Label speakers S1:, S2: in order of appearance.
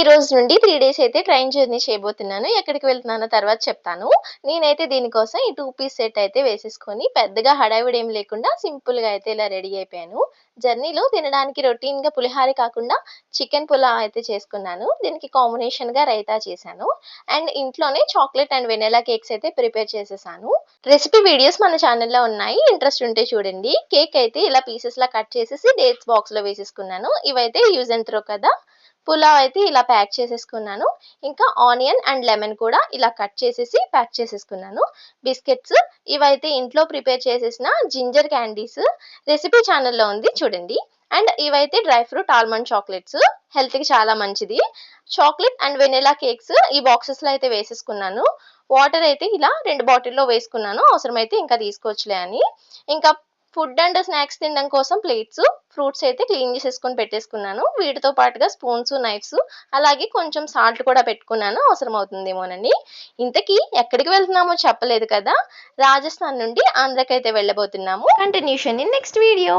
S1: రోజు నుండి 3 డేస్ అయితే ట్రైన్ జర్నీ చేయబోతున్నాను. ఎక్కడికి వెళ్తున్నానో తర్వాత చెప్తాను. నేనైతే దీనికోసం ఈ 2 పీస్ సెట్ అయితే వేసేసుకొని పెద్దగా హడావిడి ఏం లేకుండా సింపుల్‌గా అయితే ఇలా రెడీ అయిపోయాను. జర్నీలో తినడానికి రొటీన్‌గా పులిహార కాకుండా చికెన్ పులావ్ అయితే చేసుకున్నాను. దీనికి కాంబినేషన్‌గా రైతా చేశాను. అండ్ ఇంట్లోనే చాక్లేట్ అండ్ వెనిల్లా కేక్స్ అయితే ప్రిపేర్ చేసేసాను. రెసిపీ వీడియోస్ మన ఛానెల్‌లో ఉన్నాయి. ఇంట్రెస్ట్ ఉంటే చూడండి. కేక్ అయితే ఇలా పీసెస్‌లా కట్ చేసేసి డేట్స్ బాక్స్‌లో వేసేసుకున్నాను. ఇవైతే యూజ్ అండ్ త్రో కదా! పులావ్ అయితే ఇలా ప్యాక్ చేసేసుకున్నాను. ఇంకా ఆనియన్ అండ్ లెమన్ కూడా ఇలా కట్ చేసేసి ప్యాక్ చేసేసుకున్నాను. బిస్కెట్స్ ఇవైతే ఇంట్లో ప్రిపేర్ చేసేసిన జింజర్ క్యాండీస్ రెసిపీ ఛానల్‌లో ఉంది చూడండి. అండ్ ఇవైతే డ్రై ఫ్రూట్ ఆల్మండ్ చాక్లెట్స్ హెల్త్‌కి చాలా మంచిది. చాక్లెట్ అండ్ వెనిల్లా కేక్స్ ఈ బాక్సెస్‌లో అయితే వేసేసుకున్నాను. వాటర్ అయితే ఇలా 2 బాటిల్‌లో వేసుకున్నాను. అవసరమైతే ఇంకా తీసుకోవచ్చులే అని. ఇంకా ఫుడ్ అండ్ స్నాక్స్ తినడం కోసం ప్లేట్స్, ఫ్రూట్స్ అయితే క్లీన్ చేసేసుకొని పెట్టేసుకున్నాను. వీటితో పాటుగా స్పూన్స్, నైఫ్స్ అలాగే కొంచెం సాల్ట్ కూడా పెట్టుకున్నాను అవసరం అవుతుందేమోనని. ఇంతకీ ఎక్కడికి వెళ్తున్నామో చెప్పలేదు కదా! రాజస్థాన్ నుండి ఆంధ్రాకైతే వెళ్ళబోతున్నాము. Continuation in next video.